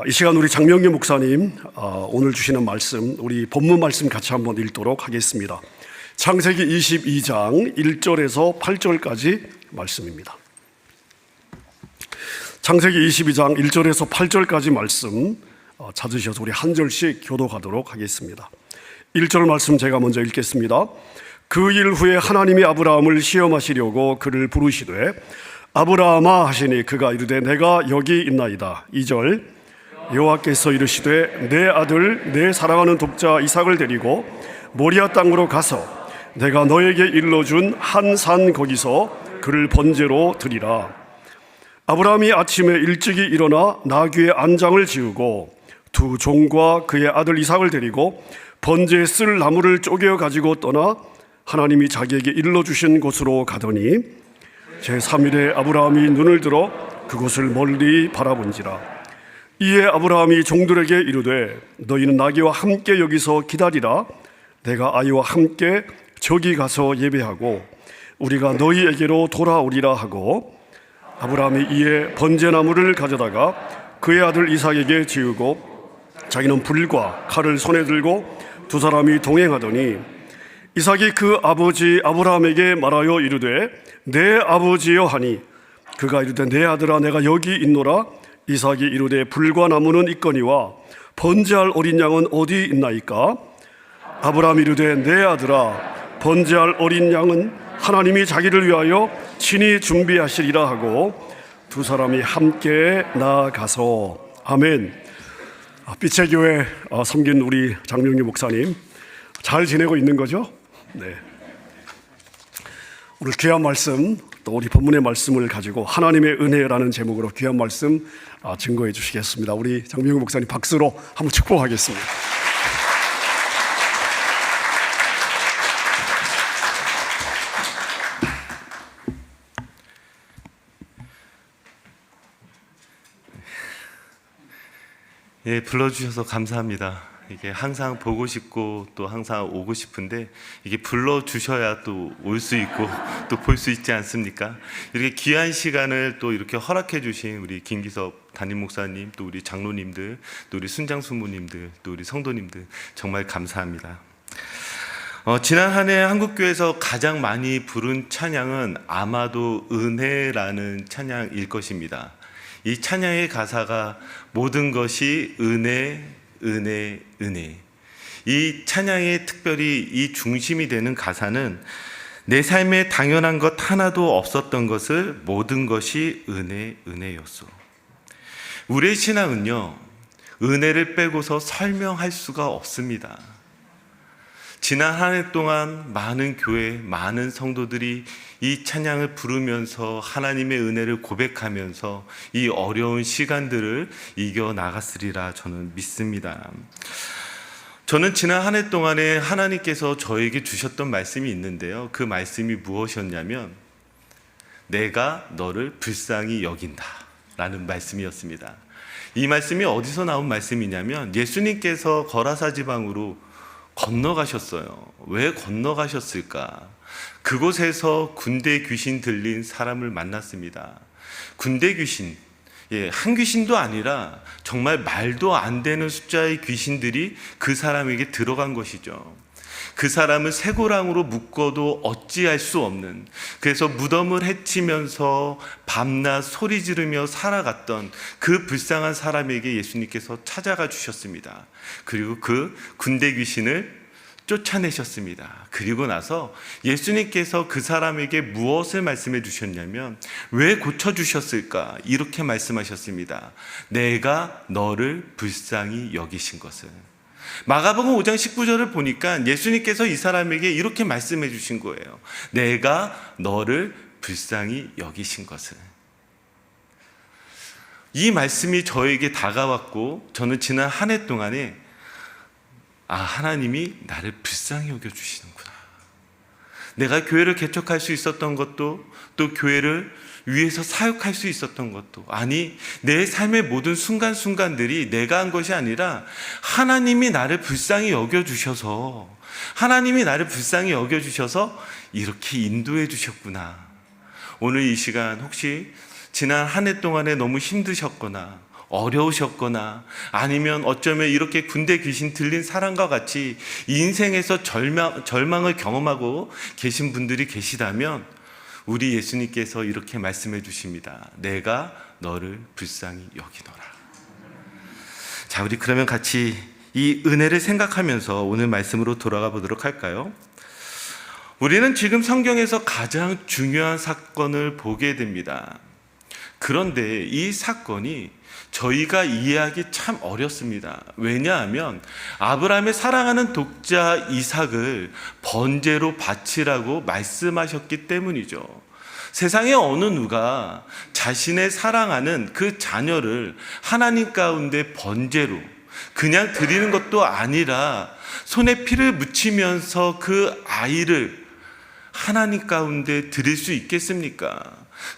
이 시간 우리 장명규 목사님 오늘 주시는 말씀, 우리 본문 말씀 같이 한번 읽도록 하겠습니다. 창세기 22장 1절에서 8절까지 말씀입니다. 창세기 22장 1절에서 8절까지 말씀 찾으셔서 우리 한 절씩 교독하도록 하겠습니다. 1절 말씀 제가 먼저 읽겠습니다. 그 일 후에 하나님이 아브라함을 시험하시려고 그를 부르시되 아브라함아 하시니 그가 이르되 내가 여기 있나이다. 2절 여호와께서 이르시되 내 아들 내 사랑하는 독자 이삭을 데리고 모리아 땅으로 가서 내가 너에게 일러준 한 산 거기서 그를 번제로 드리라. 아브라함이 아침에 일찍이 일어나 나귀의 안장을 지우고 두 종과 그의 아들 이삭을 데리고 번제에 쓸 나무를 쪼개어 가지고 떠나 하나님이 자기에게 일러주신 곳으로 가더니 제3일에 아브라함이 눈을 들어 그곳을 멀리 바라본지라. 이에 아브라함이 종들에게 이르되 너희는 나귀와 함께 여기서 기다리라. 내가 아이와 함께 저기 가서 예배하고 우리가 너희에게로 돌아오리라 하고 아브라함이 이에 번제나무를 가져다가 그의 아들 이삭에게 지우고 자기는 불과 칼을 손에 들고 두 사람이 동행하더니 이삭이 그 아버지 아브라함에게 말하여 이르되 내 아버지여 하니 그가 이르되 내 아들아 내가 여기 있노라. 이삭이 이르되 불과 나무는 있거니와 번제할 어린 양은 어디 있나이까? 아브라함이 이르되 내 아들아 번제할 어린 양은 하나님이 자기를 위하여 친히 준비하시리라 하고 두 사람이 함께 나아가서 아멘. 빛의 교회 섬긴 우리 장명규 목사님 잘 지내고 있는 거죠? 네. 오늘 귀한 말씀, 또 우리 본문의 말씀을 가지고 하나님의 은혜라는 제목으로 귀한 말씀 증거해 주시겠습니다. 우리 장명규 목사님 박수로 한번 축복하겠습니다. 예, 불러주셔서 감사합니다. 이게 항상 보고 싶고 또 항상 오고 싶은데 이게 불러주셔야 또 올 수 있고 또 볼 수 있지 않습니까? 이렇게 귀한 시간을 또 이렇게 허락해 주신 우리 김기섭 담임 목사님, 또 우리 장로님들, 또 우리 순장 수모님들, 또 우리 성도님들 정말 감사합니다. 지난 한 해 한국교회에서 가장 많이 부른 찬양은 아마도 은혜라는 찬양일 것입니다. 이 찬양의 가사가 모든 것이 은혜, 은혜, 은혜. 이 찬양의 특별히 이 중심이 되는 가사는 내 삶에 당연한 것 하나도 없었던 것을 모든 것이 은혜, 은혜였소. 우리의 신앙은요, 은혜를 빼고서 설명할 수가 없습니다. 지난 한 해 동안 많은 교회, 많은 성도들이 이 찬양을 부르면서 하나님의 은혜를 고백하면서 이 어려운 시간들을 이겨나갔으리라 저는 믿습니다. 저는 지난 한 해 동안에 하나님께서 저에게 주셨던 말씀이 있는데요. 그 말씀이 무엇이었냐면 내가 너를 불쌍히 여긴다 라는 말씀이었습니다. 이 말씀이 어디서 나온 말씀이냐면 예수님께서 거라사 지방으로 건너가셨어요. 왜 건너가셨을까? 그곳에서 군대 귀신 들린 사람을 만났습니다. 군대 귀신, 한 귀신도 아니라 정말 말도 안 되는 숫자의 귀신들이 그 사람에게 들어간 것이죠. 그 사람을 쇠고랑으로 묶어도 어찌할 수 없는, 그래서 무덤을 헤치면서 밤낮 소리 지르며 살아갔던 그 불쌍한 사람에게 예수님께서 찾아가 주셨습니다. 그리고 그 군대 귀신을 쫓아내셨습니다. 그리고 나서 예수님께서 그 사람에게 무엇을 말씀해 주셨냐면 왜 고쳐주셨을까? 이렇게 말씀하셨습니다. 내가 너를 불쌍히 여기신 것을. 마가복음 5장 19절을 보니까 예수님께서 이 사람에게 이렇게 말씀해 주신 거예요. 내가 너를 불쌍히 여기신 것을. 이 말씀이 저에게 다가왔고 저는 지난 한 해 동안에 하나님이 나를 불쌍히 여겨주시는구나. 내가 교회를 개척할 수 있었던 것도, 또 교회를 위해서 사역할 수 있었던 것도, 아니 내 삶의 모든 순간순간들이 내가 한 것이 아니라 하나님이 나를 불쌍히 여겨주셔서, 하나님이 나를 불쌍히 여겨주셔서 이렇게 인도해 주셨구나. 오늘 이 시간 혹시 지난 한 해 동안에 너무 힘드셨거나 어려우셨거나 아니면 어쩌면 이렇게 군대 귀신 들린 사람과 같이 인생에서 절망을 경험하고 계신 분들이 계시다면 우리 예수님께서 이렇게 말씀해 주십니다. 내가 너를 불쌍히 여기노라. 자, 우리 그러면 같이 이 은혜를 생각하면서 오늘 말씀으로 돌아가 보도록 할까요? 우리는 지금 성경에서 가장 중요한 사건을 보게 됩니다. 그런데 이 사건이 저희가 이해하기 참 어렵습니다. 왜냐하면 아브라함의 사랑하는 독자 이삭을 번제로 바치라고 말씀하셨기 때문이죠. 세상에 어느 누가 자신의 사랑하는 그 자녀를 하나님 가운데 번제로 그냥 드리는 것도 아니라 손에 피를 묻히면서 그 아이를 하나님 가운데 드릴 수 있겠습니까?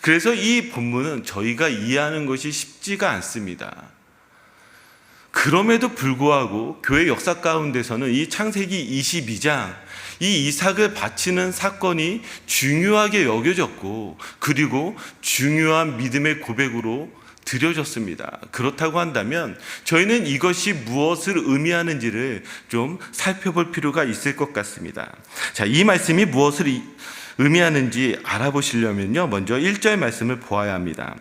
그래서 이 본문은 저희가 이해하는 것이 쉽지가 않습니다. 그럼에도 불구하고 교회 역사 가운데서는 이 창세기 22장 이 이삭을 바치는 사건이 중요하게 여겨졌고 그리고 중요한 믿음의 고백으로 드려졌습니다. 그렇다고 한다면 저희는 이것이 무엇을 의미하는지를 좀 살펴볼 필요가 있을 것 같습니다. 자, 이 말씀이 무엇을 의미하는지 알아보시려면요, 먼저 1절 말씀을 보아야 합니다.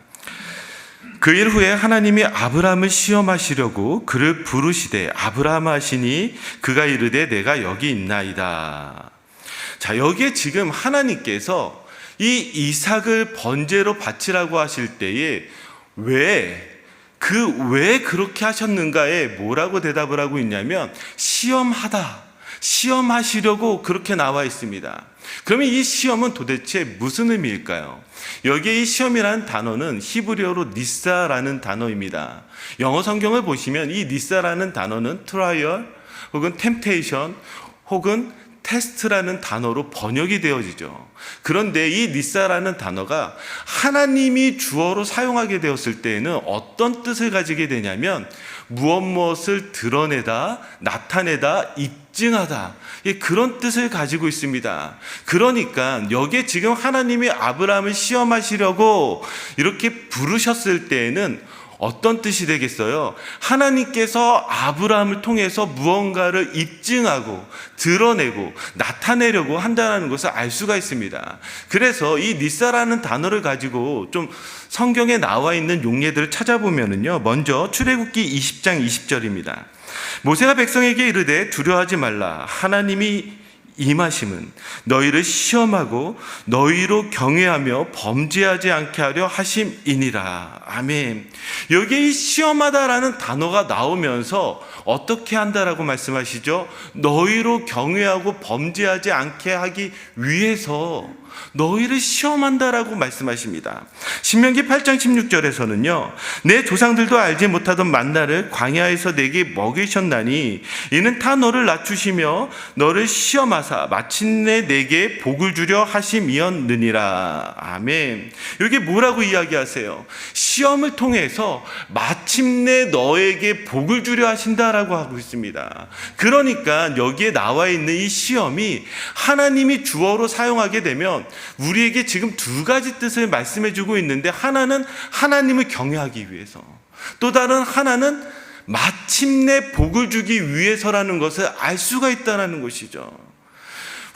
그 일 후에 하나님이 아브라함을 시험하시려고 그를 부르시되 아브라함 하시니 그가 이르되 내가 여기 있나이다. 자, 여기에 지금 하나님께서 이 이삭을 번제로 바치라고 하실 때에 왜 그렇게 하셨는가에 뭐라고 대답을 하고 있냐면 시험하시려고 그렇게 나와 있습니다. 그러면 이 시험은 도대체 무슨 의미일까요? 여기에 이 시험이라는 단어는 히브리어로 니사라는 단어입니다. 영어 성경을 보시면 이 니사라는 단어는 트라이얼 혹은 템테이션 혹은 테스트라는 단어로 번역이 되어지죠. 그런데 이 니사라는 단어가 하나님이 주어로 사용하게 되었을 때에는 어떤 뜻을 가지게 되냐면 무엇을 드러내다, 나타내다, 입증하다, 그런 뜻을 가지고 있습니다. 그러니까 여기에 지금 하나님이 아브라함을 시험하시려고 이렇게 부르셨을 때에는 어떤 뜻이 되겠어요? 하나님께서 아브라함을 통해서 무언가를 입증하고 드러내고 나타내려고 한다는 것을 알 수가 있습니다. 그래서 이 니사라는 단어를 가지고 좀 성경에 나와 있는 용례들을 찾아보면은요, 먼저 출애굽기 20장 20절입니다. 모세가 백성에게 이르되 두려워하지 말라. 하나님이 임하심은 너희를 시험하고 너희로 경외하며 범죄하지 않게 하려 하심이니라. 아멘. 여기에 이 시험하다라는 단어가 나오면서 어떻게 한다라고 말씀하시죠? 너희로 경외하고 범죄하지 않게 하기 위해서 너희를 시험한다라고 말씀하십니다. 신명기 8장 16절에서는요, 내 조상들도 알지 못하던 만나를 광야에서 내게 먹이셨나니 이는 다 너를 낮추시며 너를 시험하사 마침내 내게 복을 주려 하심이었느니라. 아멘. 여기 뭐라고 이야기하세요? 시험을 통해서 마침내 너에게 복을 주려 하신다라고 하고 있습니다. 그러니까 여기에 나와 있는 이 시험이 하나님이 주어로 사용하게 되면 우리에게 지금 두 가지 뜻을 말씀해 주고 있는데, 하나는 하나님을 경외하기 위해서, 또 다른 하나는 마침내 복을 주기 위해서라는 것을 알 수가 있다는 것이죠.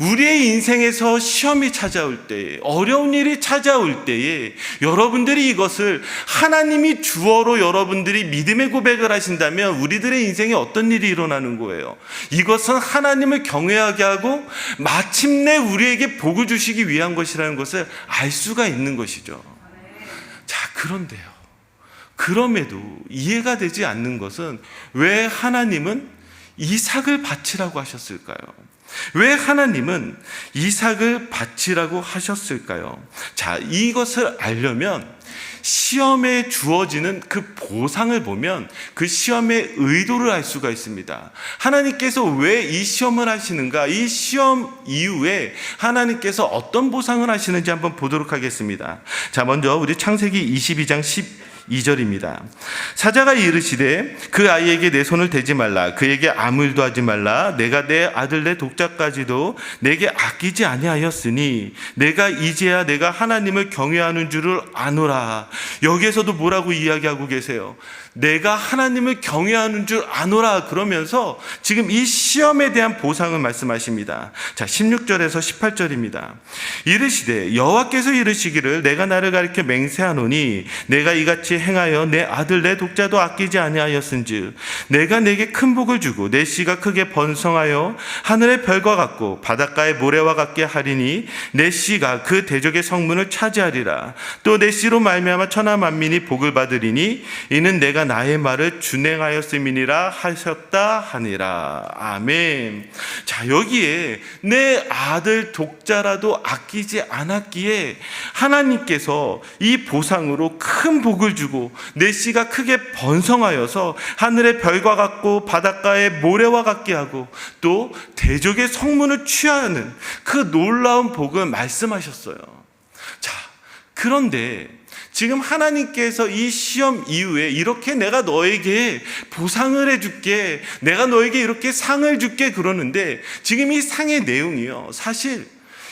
우리의 인생에서 시험이 찾아올 때에, 어려운 일이 찾아올 때에 여러분들이 이것을 하나님이 주어로 여러분들이 믿음의 고백을 하신다면 우리들의 인생에 어떤 일이 일어나는 거예요? 이것은 하나님을 경외하게 하고 마침내 우리에게 복을 주시기 위한 것이라는 것을 알 수가 있는 것이죠. 자, 그런데요, 그럼에도 이해가 되지 않는 것은 왜 하나님은 이삭을 바치라고 하셨을까요? 왜 하나님은 이삭을 바치라고 하셨을까요? 자, 이것을 알려면 시험에 주어지는 그 보상을 보면 그 시험의 의도를 알 수가 있습니다. 하나님께서 왜 이 시험을 하시는가, 이 시험 이후에 하나님께서 어떤 보상을 하시는지 한번 보도록 하겠습니다. 자, 먼저 우리 창세기 22장 12절입니다. 사자가 이르시되 그 아이에게 내 손을 대지 말라. 그에게 아무 일도 하지 말라. 내가 내 아들 내 독자까지도 내게 아끼지 아니하였으니 내가 이제야 내가 하나님을 경외하는 줄을 아노라. 여기에서도 뭐라고 이야기하고 계세요? 내가 하나님을 경외하는 줄 아노라 그러면서 지금 이 시험에 대한 보상을 말씀하십니다. 자, 16절에서 18절입니다. 이르시되 여호와께서 이르시기를 내가 나를 가리켜 맹세하노니 내가 이같이 행하여 내 아들 내 독자도 아끼지 아니하였은즉 내가 내게 큰 복을 주고 내 씨가 크게 번성하여 하늘의 별과 같고 바닷가의 모래와 같게 하리니 내 씨가 그 대적의 성문을 차지하리라. 또 내 씨로 말미암아 천하 만민이 복을 받으리니 이는 내가 나의 말을 준행하였음이니라 하셨다 하니라. 아멘. 자, 여기에 내 아들 독자라도 아끼지 않았기에 하나님께서 이 보상으로 큰 복을 주고 내 씨가 크게 번성하여서 하늘의 별과 같고 바닷가의 모래와 같게 하고 또 대적의 성문을 취하는 그 놀라운 복을 말씀하셨어요. 자, 그런데 지금 하나님께서 이 시험 이후에 이렇게 내가 너에게 보상을 해줄게, 내가 너에게 이렇게 상을 줄게 그러는데 지금 이 상의 내용이요, 사실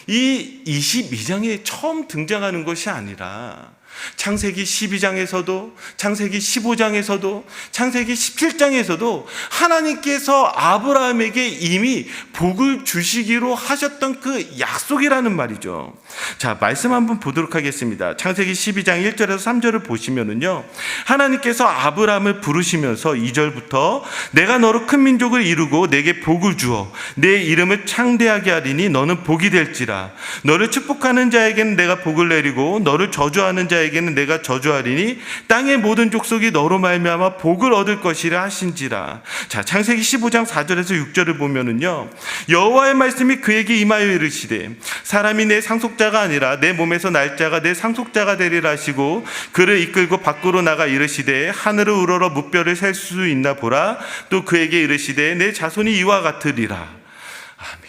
이 22장에 처음 등장하는 것이 아니라 창세기 12장에서도 창세기 15장에서도 창세기 17장에서도 하나님께서 아브라함에게 이미 복을 주시기로 하셨던 그 약속이라는 말이죠. 자, 말씀 한번 보도록 하겠습니다. 창세기 12장 1절에서 3절을 보시면은요, 하나님께서 아브라함을 부르시면서 2절부터 내가 너로 큰 민족을 이루고 내게 복을 주어 내 이름을 창대하게 하리니 너는 복이 될지라. 너를 축복하는 자에게는 내가 복을 내리고 너를 저주하는 자에게는 내가 저주하리니 땅의 모든 족속이 너로 말미암아 복을 얻을 것이라 하신지라. 자, 창세기 15장 4절에서 6절을 보면은요, 여호와의 말씀이 그에게 임하여 이르시되 사람이 내 상속자가 아니라 내 몸에서 날짜가 내 상속자가 되리라 하시고 그를 이끌고 밖으로 나가 이르시되 하늘을 우러러 무뼈를 셀 수 있나 보라. 또 그에게 이르시되 내 자손이 이와 같으리라. 아멘.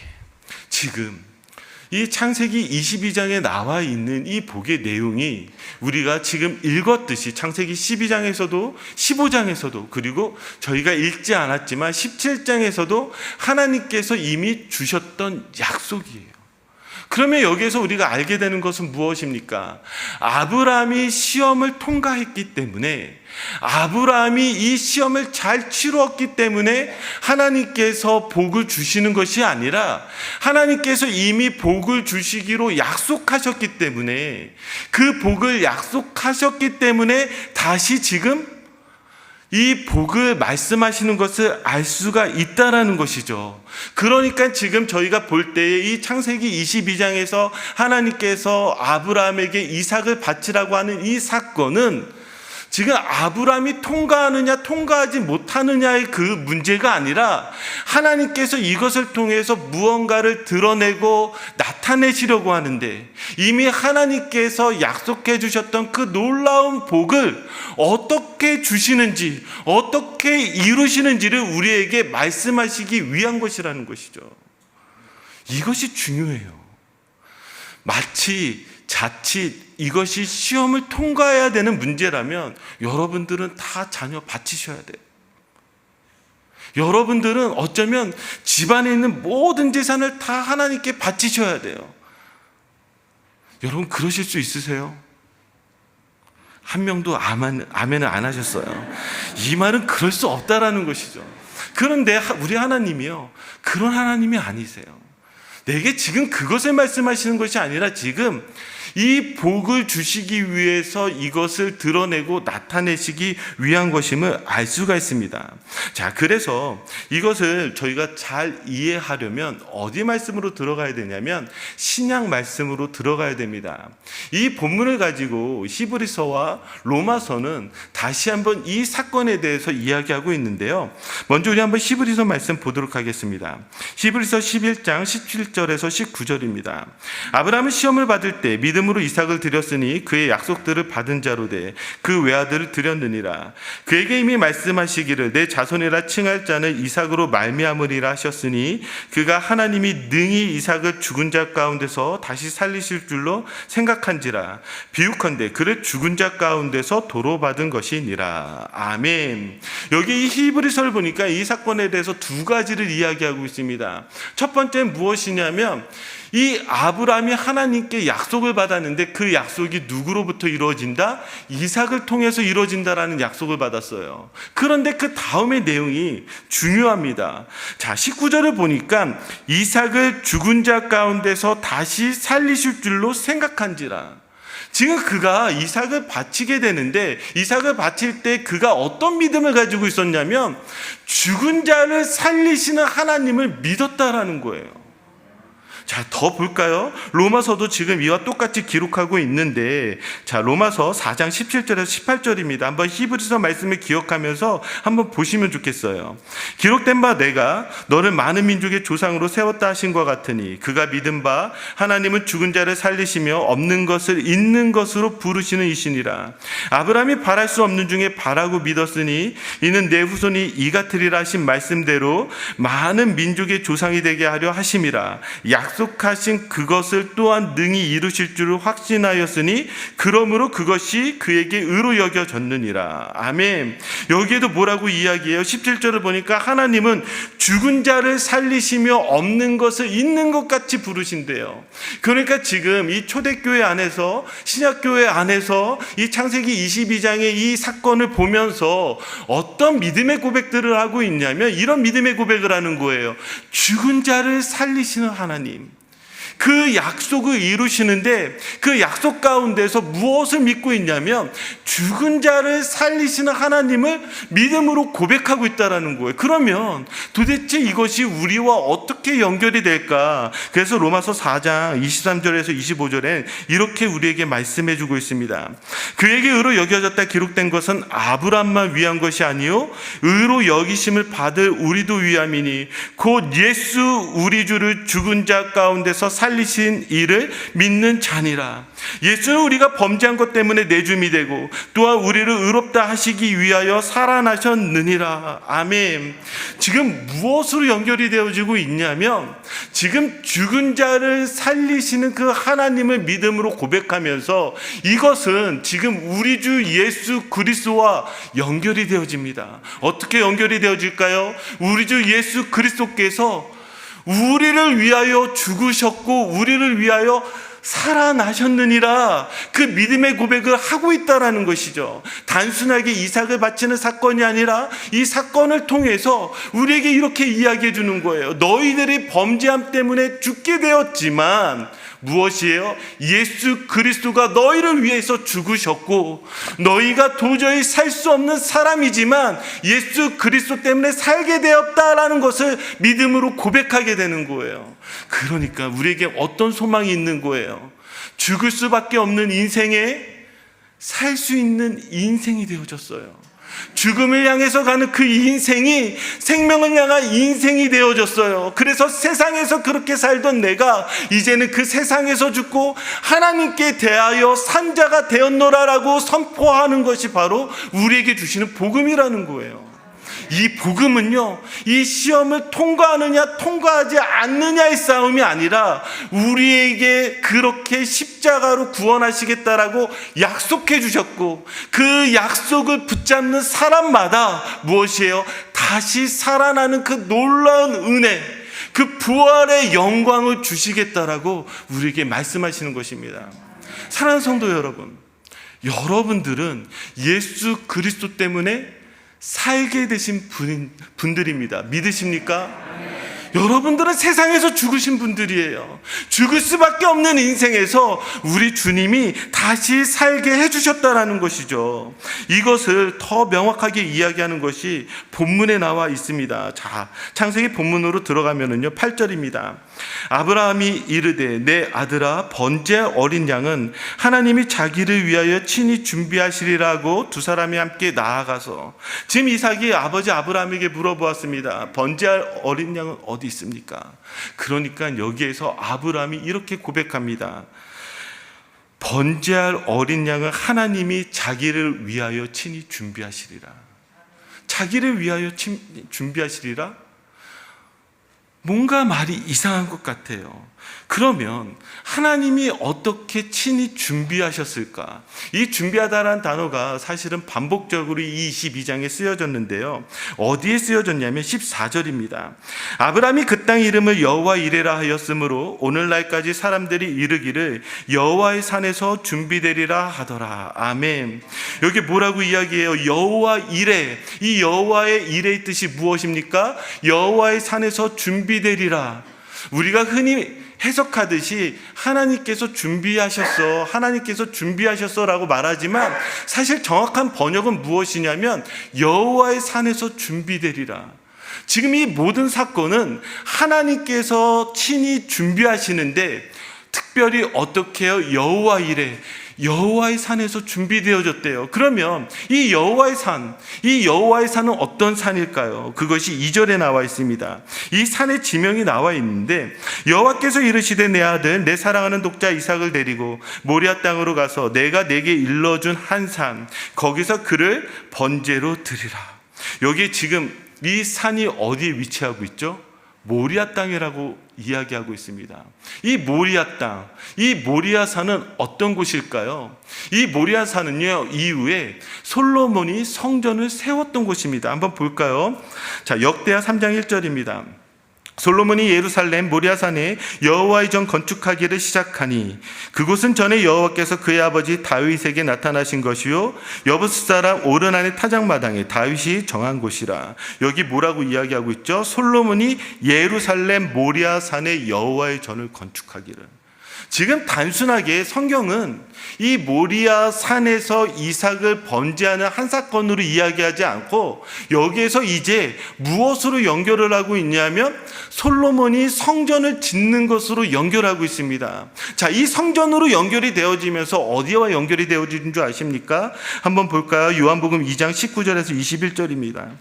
지금 이 창세기 22장에 나와 있는 이 복의 내용이 우리가 지금 읽었듯이 창세기 12장에서도 15장에서도 그리고 저희가 읽지 않았지만 17장에서도 하나님께서 이미 주셨던 약속이에요. 그러면 여기에서 우리가 알게 되는 것은 무엇입니까? 아브라함이 시험을 통과했기 때문에, 아브라함이 이 시험을 잘 치루었기 때문에 하나님께서 복을 주시는 것이 아니라 하나님께서 이미 복을 주시기로 약속하셨기 때문에, 그 복을 약속하셨기 때문에 다시 지금 이 복을 말씀하시는 것을 알 수가 있다라는 것이죠. 그러니까 지금 저희가 볼 때에 이 창세기 22장에서 하나님께서 아브라함에게 이삭을 바치라고 하는 이 사건은 지금 아브라함이 통과하느냐 통과하지 못하느냐의 그 문제가 아니라 하나님께서 이것을 통해서 무언가를 드러내고 나타내시려고 하는데, 이미 하나님께서 약속해 주셨던 그 놀라운 복을 어떻게 주시는지, 어떻게 이루시는지를 우리에게 말씀하시기 위한 것이라는 것이죠. 이것이 중요해요. 마치 자칫 이것이 시험을 통과해야 되는 문제라면 여러분들은 다 자녀 바치셔야 돼요. 여러분들은 어쩌면 집안에 있는 모든 재산을 다 하나님께 바치셔야 돼요. 여러분 그러실 수 있으세요? 한 명도 아멘을 안 하셨어요. 이 말은 그럴 수 없다라는 것이죠. 그런데 우리 하나님이요, 그런 하나님이 아니세요. 내게 지금 그것을 말씀하시는 것이 아니라 지금 이 복을 주시기 위해서 이것을 드러내고 나타내시기 위한 것임을 알 수가 있습니다. 자, 그래서 이것을 저희가 잘 이해하려면 어디 말씀으로 들어가야 되냐면 신약 말씀으로 들어가야 됩니다. 이 본문을 가지고 히브리서와 로마서는 다시 한번 이 사건에 대해서 이야기하고 있는데요. 먼저 우리 한번 히브리서 말씀 보도록 하겠습니다. 히브리서 11장 17절에서 19절입니다. 아브라함은 시험을 받을 때 믿음으로 이삭을 드렸으니 그의 약속들을 받은 자로 돼 그 외아들을 드렸느니라. 그에게 이미 말씀하시기를 내 자손이라 칭할 자는 이삭으로 말미암으리라 하셨으니 그가 하나님이 능히 이삭을 죽은 자 가운데서 다시 살리실 줄로 생각한지라. 비유컨대 그를 죽은 자 가운데서 도로 받은 것이니라. 아멘. 여기 이 히브리서를 보니까 이 사건에 대해서 두 가지를 이야기하고 있습니다. 첫 번째는 무엇이냐면 이 아브라함이 하나님께 약속을 받은 받았는데 그 약속이 누구로부터 이루어진다? 이삭을 통해서 이루어진다라는 약속을 받았어요. 그런데 그 다음의 내용이 중요합니다. 자, 19절을 보니까 이삭을 죽은 자 가운데서 다시 살리실 줄로 생각한지라. 지금 그가 이삭을 바치게 되는데, 이삭을 바칠 때 그가 어떤 믿음을 가지고 있었냐면 죽은 자를 살리시는 하나님을 믿었다라는 거예요. 자, 더 볼까요? 로마서도 지금 이와 똑같이 기록하고 있는데, 자, 로마서 4장 17절에서 18절입니다. 한번 히브리서 말씀을 기억하면서 한번 보시면 좋겠어요. 기록된 바 내가 너를 많은 민족의 조상으로 세웠다 하신 것 같으니 그가 믿은 바 하나님은 죽은 자를 살리시며 없는 것을 있는 것으로 부르시는 이시니라. 아브라함이 바랄 수 없는 중에 바라고 믿었으니 이는 내 후손이 이 같으리라 하신 말씀대로 많은 민족의 조상이 되게 하려 하심이라. 약속하신 그것을 또한 능히 이루실 줄을 확신하였으니 그러므로 그것이 그에게 의로 여겨졌느니라. 아멘. 여기에도 뭐라고 이야기해요? 17절을 보니까 하나님은 죽은 자를 살리시며 없는 것을 있는 것 같이 부르신대요. 그러니까 지금 이 초대교회 안에서, 신약교회 안에서 이 창세기 22장의 이 사건을 보면서 어떤 믿음의 고백들을 하고 있냐면 이런 믿음의 고백을 하는 거예요. 죽은 자를 살리시는 하나님, 그 약속을 이루시는데 그 약속 가운데서 무엇을 믿고 있냐면 죽은 자를 살리시는 하나님을 믿음으로 고백하고 있다는 거예요. 그러면 도대체 이것이 우리와 어떻게 연결이 될까? 그래서 로마서 4장 23절에서 25절에 이렇게 우리에게 말씀해 주고 있습니다. 그에게 의로 여겨졌다 기록된 것은 아브람만 위한 것이 아니요 의로 여기심을 받을 우리도 위함이니 곧 예수 우리 주를 죽은 자 가운데서 살리신 이를 믿는 자니라. 예수는 우리가 범죄한 것 때문에 내줌이 되고 또한 우리를 의롭다 하시기 위하여 살아나셨느니라. 아멘. 지금 무엇으로 연결이 되어지고 있냐면 지금 죽은 자를 살리시는 그 하나님을 믿음으로 고백하면서 이것은 지금 우리 주 예수 그리스도와 연결이 되어집니다. 어떻게 연결이 되어질까요? 우리 주 예수 그리스도께서 우리를 위하여 죽으셨고 우리를 위하여 살아나셨느니라, 그 믿음의 고백을 하고 있다라는 것이죠. 단순하게 이삭을 바치는 사건이 아니라 이 사건을 통해서 우리에게 이렇게 이야기해 주는 거예요. 너희들이 범죄함 때문에 죽게 되었지만 무엇이에요? 예수 그리스도가 너희를 위해서 죽으셨고 너희가 도저히 살 수 없는 사람이지만 예수 그리스도 때문에 살게 되었다라는 것을 믿음으로 고백하게 되는 거예요. 그러니까 우리에게 어떤 소망이 있는 거예요? 죽을 수밖에 없는 인생에 살 수 있는 인생이 되어졌어요. 죽음을 향해서 가는 그 인생이 생명을 향한 인생이 되어졌어요. 그래서 세상에서 그렇게 살던 내가 이제는 그 세상에서 죽고 하나님께 대하여 산 자가 되었노라라고 선포하는 것이 바로 우리에게 주시는 복음이라는 거예요. 이 복음은요, 이 시험을 통과하느냐 통과하지 않느냐의 싸움이 아니라 우리에게 그렇게 십자가로 구원하시겠다라고 약속해 주셨고 그 약속을 붙잡는 사람마다 무엇이에요? 다시 살아나는 그 놀라운 은혜, 그 부활의 영광을 주시겠다라고 우리에게 말씀하시는 것입니다. 사랑하는 성도 여러분, 여러분들은 예수 그리스도 때문에 살게 되신 분들입니다. 믿으십니까? 여러분들은 세상에서 죽으신 분들이에요. 죽을 수밖에 없는 인생에서 우리 주님이 다시 살게 해주셨다라는 것이죠. 이것을 더 명확하게 이야기하는 것이 본문에 나와 있습니다. 자, 창세기 본문으로 들어가면은요, 8절입니다. 아브라함이 이르되 내 아들아 번제할 어린 양은 하나님이 자기를 위하여 친히 준비하시리라고 두 사람이 함께 나아가서, 지금 이삭이 아버지 아브라함에게 물어보았습니다. 번제할 어린 양은 어디 있습니까? 그러니까 여기에서 아브라함이 이렇게 고백합니다. 번제할 어린 양은 하나님이 자기를 위하여 친히 준비하시리라. 자기를 위하여 준비하시리라? 뭔가 말이 이상한 것 같아요. 그러면 하나님이 어떻게 친히 준비하셨을까? 이 준비하다라는 단어가 사실은 반복적으로 이 22장에 쓰여졌는데요. 어디에 쓰여졌냐면 14절입니다. 아브라함이 그 땅 이름을 여호와 이레라 하였으므로 오늘날까지 사람들이 이르기를 여호와의 산에서 준비되리라 하더라. 아멘. 여기 뭐라고 이야기해요? 여호와 이레. 이 여호와의 이레의 뜻이 무엇입니까? 여호와의 산에서 준비되리라. 우리가 흔히 해석하듯이 하나님께서 준비하셨어 라고 말하지만 사실 정확한 번역은 무엇이냐면 여호와의 산에서 준비되리라. 지금 이 모든 사건은 하나님께서 친히 준비하시는데 특별히 어떻게 해요? 여호와 이레, 여호와의 산에서 준비되어졌대요. 그러면 이 여호와의 산은 어떤 산일까요? 그것이 2절에 나와 있습니다. 이 산의 지명이 나와 있는데 여호와께서 이르시되 내 아들 내 사랑하는 독자 이삭을 데리고 모리아 땅으로 가서 내가 내게 일러준 한 산 거기서 그를 번제로 드리라. 여기 지금 이 산이 어디에 위치하고 있죠? 모리아 땅이라고 이야기하고 있습니다. 이 모리아 땅, 이 모리아 산은 어떤 곳일까요? 이 모리아 산은요, 이후에 솔로몬이 성전을 세웠던 곳입니다. 한번 볼까요? 자, 역대하 3장 1절입니다. 솔로몬이 예루살렘 모리아산에 여호와의 전 건축하기를 시작하니 그곳은 전에 여호와께서 그의 아버지 다윗에게 나타나신 것이요 여부스 사람 오르난의 타작마당에 다윗이 정한 곳이라. 여기 뭐라고 이야기하고 있죠? 솔로몬이 예루살렘 모리아산에 여호와의 전을 건축하기를. 지금 단순하게 성경은 이 모리아 산에서 이삭을 번제하는 한 사건으로 이야기하지 않고 여기에서 이제 무엇으로 연결을 하고 있냐면 솔로몬이 성전을 짓는 것으로 연결하고 있습니다. 자, 이 성전으로 연결이 되어지면서 어디와 연결이 되어지는 줄 아십니까? 한번 볼까요? 요한복음 2장 19절에서 21절입니다.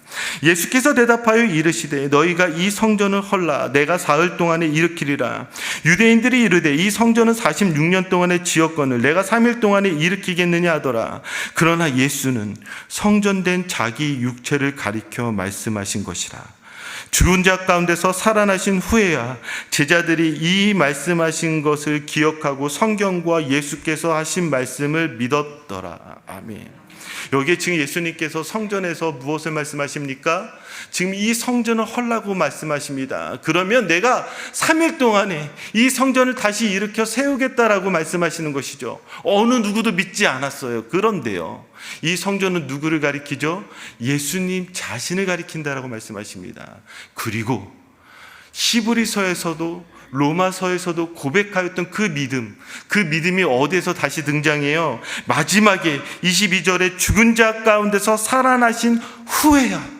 예수께서 대답하여 이르시되 너희가 이 성전을 헐라 내가 사흘 동안에 일으키리라. 유대인들이 이르되 이 성전은 46년 동안의 지었건을 내가 3일 동안에 일으키겠느냐 하더라. 그러나 예수는 성전된 자기 육체를 가리켜 말씀하신 것이라. 죽은 자 가운데서 살아나신 후에야 제자들이 이 말씀하신 것을 기억하고 성경과 예수께서 하신 말씀을 믿었더라. 아멘. 여기에 지금 예수님께서 성전에서 무엇을 말씀하십니까? 지금 이 성전을 헐라고 말씀하십니다. 그러면 내가 3일 동안에 이 성전을 다시 일으켜 세우겠다라고 말씀하시는 것이죠. 어느 누구도 믿지 않았어요. 그런데요, 이 성전은 누구를 가리키죠? 예수님 자신을 가리킨다라고 말씀하십니다. 그리고 히브리서에서도 로마서에서도 고백하였던 그 믿음이 어디에서 다시 등장해요? 마지막에 22절에 죽은 자 가운데서 살아나신 후에야.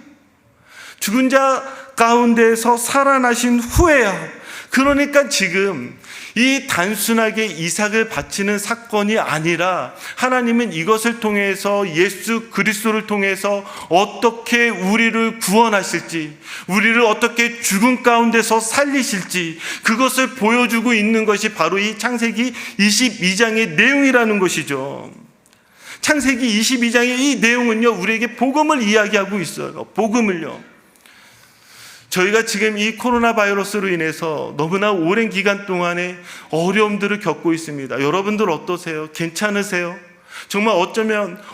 죽은 자 가운데서 살아나신 후에야. 그러니까 지금 이 단순하게 이삭을 바치는 사건이 아니라 하나님은 이것을 통해서 예수 그리스도를 통해서 어떻게 우리를 구원하실지, 우리를 어떻게 죽음 가운데서 살리실지 그것을 보여주고 있는 것이 바로 이 창세기 22장의 내용이라는 것이죠. 창세기 22장의 이 내용은요, 우리에게 복음을 이야기하고 있어요. 복음을요. 저희가 지금 이 코로나 바이러스로 인해서 너무나 오랜 기간 동안에 어려움들을 겪고 있습니다. 여러분들 어떠세요? 괜찮으세요? 정말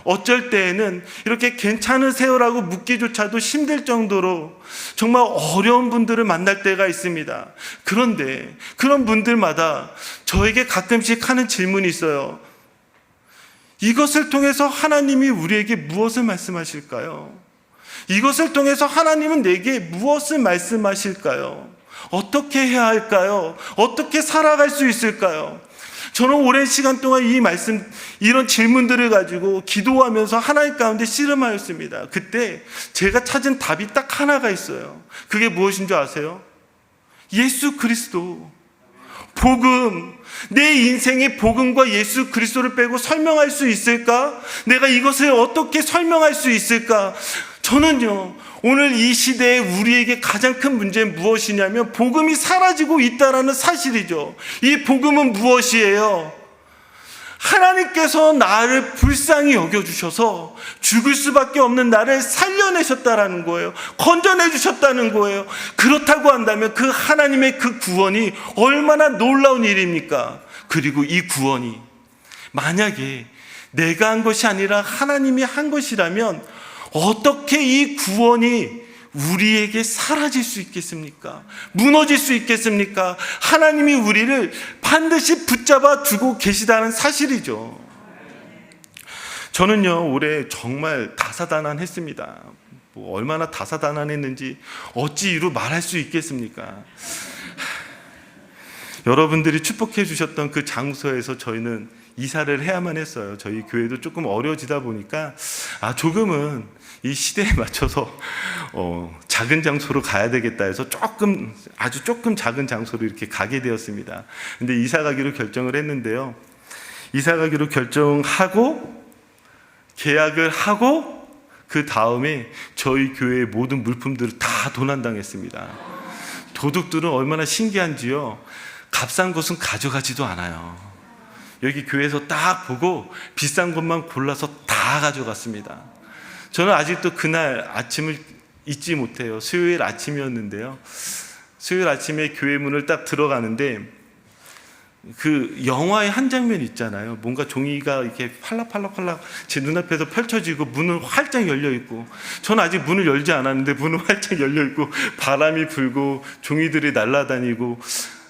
어쩔 때에는 이렇게 괜찮으세요라고 묻기조차도 힘들 정도로 정말 어려운 분들을 만날 때가 있습니다. 그런데 그런 분들마다 저에게 가끔씩 하는 질문이 있어요. 이것을 통해서 하나님이 우리에게 무엇을 말씀하실까요? 이것을 통해서 하나님은 내게 무엇을 말씀하실까요? 어떻게 해야 할까요? 어떻게 살아갈 수 있을까요? 저는 오랜 시간 동안 이런 질문들을 가지고 기도하면서 하나님 가운데 씨름하였습니다. 그때 제가 찾은 답이 딱 하나가 있어요. 그게 무엇인 줄 아세요? 예수 그리스도. 복음. 내 인생의 복음과 예수 그리스도를 빼고 설명할 수 있을까? 내가 이것을 어떻게 설명할 수 있을까? 저는요, 오늘 이 시대에 우리에게 가장 큰 문제는 무엇이냐면 복음이 사라지고 있다는 사실이죠. 이 복음은 무엇이에요? 하나님께서 나를 불쌍히 여겨주셔서 죽을 수밖에 없는 나를 살려내셨다라는 거예요. 건져내 주셨다는 거예요. 그렇다고 한다면 그 하나님의 그 구원이 얼마나 놀라운 일입니까? 그리고 이 구원이 만약에 내가 한 것이 아니라 하나님이 한 것이라면 어떻게 이 구원이 우리에게 사라질 수 있겠습니까? 무너질 수 있겠습니까? 하나님이 우리를 반드시 붙잡아 두고 계시다는 사실이죠. 저는요, 올해 정말 다사다난했습니다. 얼마나 다사다난했는지 어찌 이루 말할 수 있겠습니까? 여러분들이 축복해 주셨던 그 장소에서 저희는 이사를 해야만 했어요. 저희 교회도 조금 어려워지다 보니까 조금은 이 시대에 맞춰서 작은 장소로 가야 되겠다 해서 아주 조금 작은 장소로 이렇게 가게 되었습니다. 근데 이사 가기로 결정을 했는데요. 이사 가기로 결정하고 계약을 하고 그 다음에 저희 교회의 모든 물품들을 다 도난당했습니다. 도둑들은 얼마나 신기한지요. 값싼 것은 가져가지도 않아요. 여기 교회에서 딱 보고 비싼 것만 골라서 다 가져갔습니다. 저는 아직도 그날 아침을 잊지 못해요. 수요일 아침이었는데요. 수요일 아침에 교회 문을 딱 들어가는데 그 영화의 한 장면 있잖아요. 뭔가 종이가 이렇게 팔락팔락팔락 제 눈앞에서 펼쳐지고 문은 활짝 열려 있고, 저는 아직 문을 열지 않았는데 문은 활짝 열려 있고 바람이 불고 종이들이 날아다니고,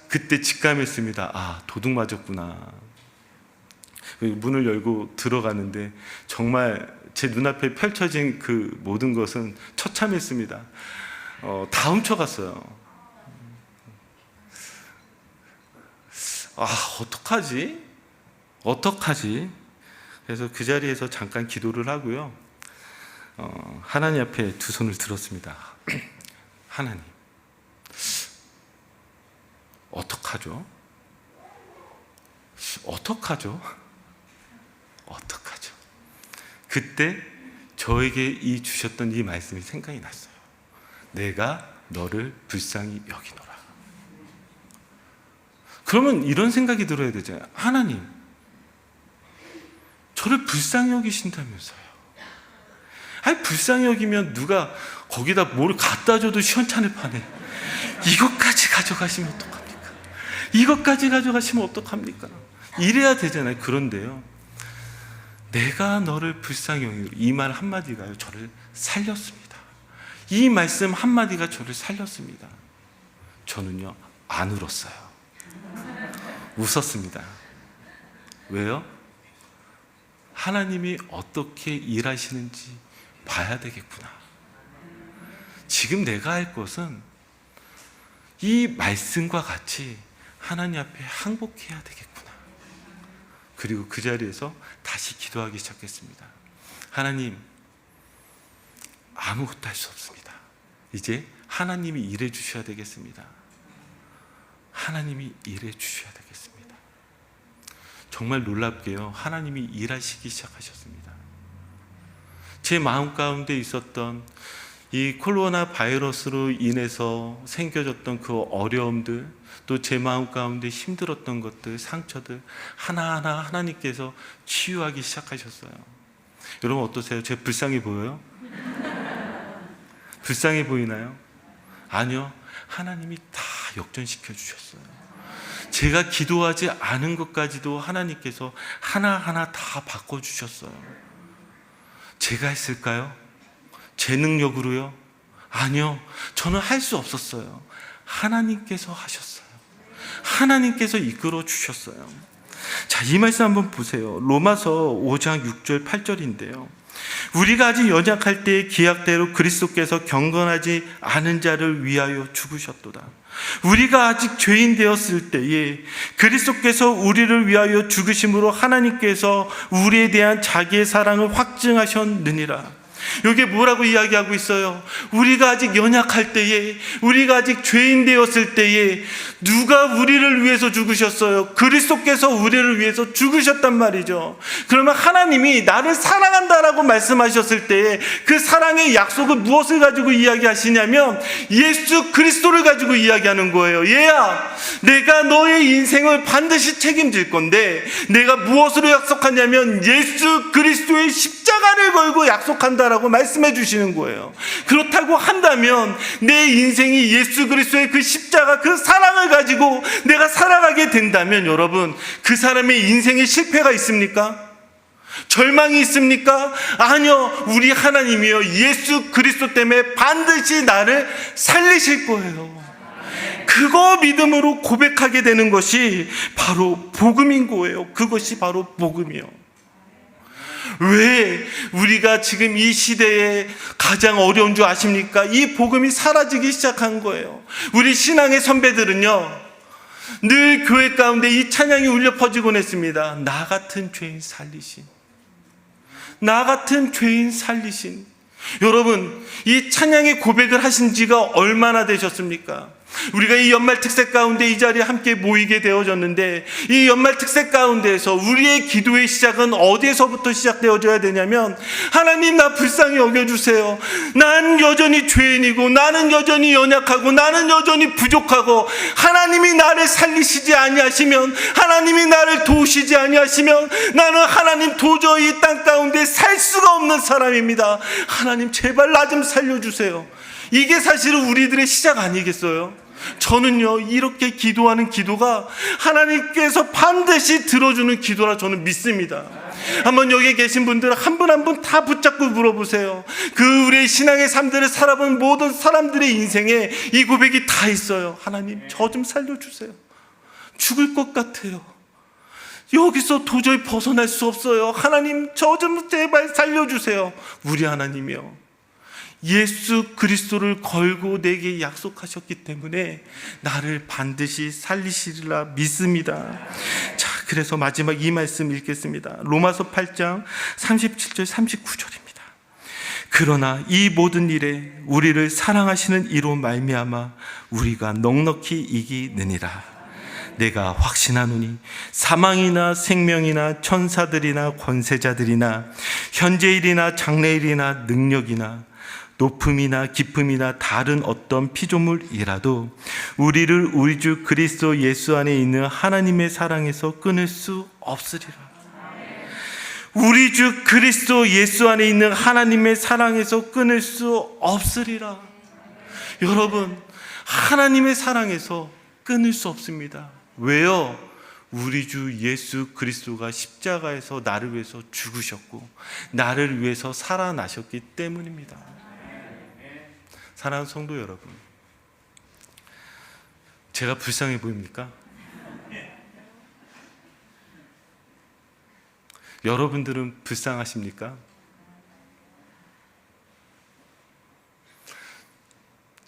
그때 직감했습니다. 도둑 맞았구나. 문을 열고 들어가는데 정말 제 눈앞에 펼쳐진 그 모든 것은 처참했습니다. 다 훔쳐갔어요. 어떡하지? 그래서 그 자리에서 잠깐 기도를 하고요. 하나님 앞에 두 손을 들었습니다. 하나님, 어떡하죠? 그때 저에게 주셨던 이 말씀이 생각이 났어요. 내가 너를 불쌍히 여기노라. 그러면 이런 생각이 들어야 되잖아요. 하나님, 저를 불쌍히 여기신다면서요. 불쌍히 여기면 누가 거기다 뭘 갖다 줘도 시원찮을 판에 이것까지 가져가시면 어떡합니까? 이것까지 가져가시면 어떡합니까? 이래야 되잖아요. 그런데요, 내가 너를 불쌍히 여기노라, 이 말 한마디가요, 저를 살렸습니다. 이 말씀 한마디가 저를 살렸습니다. 저는요, 안 울었어요. 웃었습니다. 왜요? 하나님이 어떻게 일하시는지 봐야 되겠구나. 지금 내가 할 것은 이 말씀과 같이 하나님 앞에 항복해야 되겠구나. 그리고 그 자리에서 다시 기도하기 시작했습니다. 하나님, 아무것도 할 수 없습니다. 이제 하나님이 일해 주셔야 되겠습니다. 하나님이 일해 주셔야 되겠습니다. 정말 놀랍게요, 하나님이 일하시기 시작하셨습니다. 제 마음 가운데 있었던 이 코로나 바이러스로 인해서 생겨졌던 그 어려움들, 또 제 마음 가운데 힘들었던 것들, 상처들 하나하나 하나님께서 치유하기 시작하셨어요. 여러분 어떠세요? 제가 불쌍해 보여요? 불쌍해 보이나요? 아니요, 하나님이 다 역전시켜 주셨어요. 제가 기도하지 않은 것까지도 하나님께서 하나하나 다 바꿔주셨어요. 제가 했을까요? 제 능력으로요? 아니요, 저는 할 수 없었어요. 하나님께서 하셨어요. 하나님께서 이끌어 주셨어요. 자, 이 말씀 한번 보세요. 로마서 5장 6절 8절인데요. 우리가 아직 연약할 때의 기약대로 그리스도께서 경건하지 않은 자를 위하여 죽으셨도다. 우리가 아직 죄인 되었을 때에 그리스도께서 우리를 위하여 죽으심으로 하나님께서 우리에 대한 자기의 사랑을 확증하셨느니라. 이게 뭐라고 이야기하고 있어요? 우리가 아직 연약할 때에, 우리가 아직 죄인 되었을 때에 누가 우리를 위해서 죽으셨어요? 그리스도께서 우리를 위해서 죽으셨단 말이죠. 그러면 하나님이 나를 사랑한다라고 말씀하셨을 때에 그 사랑의 약속은 무엇을 가지고 이야기하시냐면 예수 그리스도를 가지고 이야기하는 거예요. 얘야, 내가 너의 인생을 반드시 책임질 건데 내가 무엇으로 약속하냐면 예수 그리스도의 십자가를 걸고 약속한다라고 말씀해 주시는 거예요. 그렇다고 한다면 내 인생이 예수 그리스도의 그 십자가, 그 사랑을 가지고 내가 살아가게 된다면 여러분, 그 사람의 인생에 실패가 있습니까? 절망이 있습니까? 아니요. 우리 하나님이요, 예수 그리스도 때문에 반드시 나를 살리실 거예요. 그거 믿음으로 고백하게 되는 것이 바로 복음인 거예요. 그것이 바로 복음이요. 왜 우리가 지금 이 시대에 가장 어려운 줄 아십니까? 이 복음이 사라지기 시작한 거예요. 우리 신앙의 선배들은요, 늘 교회 가운데 이 찬양이 울려 퍼지곤 했습니다. 나 같은 죄인 살리신, 나 같은 죄인 살리신. 여러분, 이 찬양의 고백을 하신 지가 얼마나 되셨습니까? 우리가 이 연말 특세 가운데 이 자리에 함께 모이게 되어졌는데, 이 연말 특세 가운데에서 우리의 기도의 시작은 어디에서부터 시작되어져야 되냐면, 하나님 나 불쌍히 여겨주세요. 난 여전히 죄인이고, 나는 여전히 연약하고, 나는 여전히 부족하고, 하나님이 나를 살리시지 아니하시면, 하나님이 나를 도우시지 아니하시면 나는 하나님 도저히 이 땅 가운데 살 수가 없는 사람입니다. 하나님 제발 나 좀 살려주세요. 이게 사실은 우리들의 시작 아니겠어요? 저는요, 이렇게 기도하는 기도가 하나님께서 반드시 들어주는 기도라 저는 믿습니다. 한번 여기 계신 분들 한 분 한 분 다 붙잡고 물어보세요. 그 우리의 신앙의 삶들을 살아본 모든 사람들의 인생에 이 고백이 다 있어요. 하나님 저 좀 살려주세요. 죽을 것 같아요. 여기서 도저히 벗어날 수 없어요. 하나님 저 좀 제발 살려주세요. 우리 하나님이요, 예수 그리스도를 걸고 내게 약속하셨기 때문에 나를 반드시 살리시리라 믿습니다. 자, 그래서 마지막 이 말씀 읽겠습니다. 로마서 8장 37절 39절입니다. 그러나 이 모든 일에 우리를 사랑하시는 이로 말미암아 우리가 넉넉히 이기느니라. 내가 확신하노니 사망이나 생명이나 천사들이나 권세자들이나 현재일이나 장래일이나 능력이나 높음이나 깊음이나 다른 어떤 피조물이라도 우리를 우리 주 그리스도 예수 안에 있는 하나님의 사랑에서 끊을 수 없으리라. 우리 주 그리스도 예수 안에 있는 하나님의 사랑에서 끊을 수 없으리라. 여러분, 하나님의 사랑에서 끊을 수 없습니다. 왜요? 우리 주 예수 그리스도가 십자가에서 나를 위해서 죽으셨고 나를 위해서 살아나셨기 때문입니다. 사랑하는 성도 여러분, 제가 불쌍해 보입니까? 여러분들은 불쌍하십니까?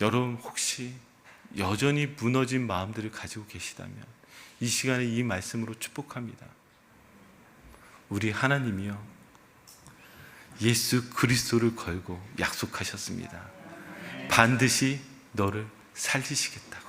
여러분 혹시 여전히 무너진 마음들을 가지고 계시다면 이 시간에 이 말씀으로 축복합니다. 우리 하나님이요, 예수 그리스도를 걸고 약속하셨습니다. 반드시 너를 살리시겠다고.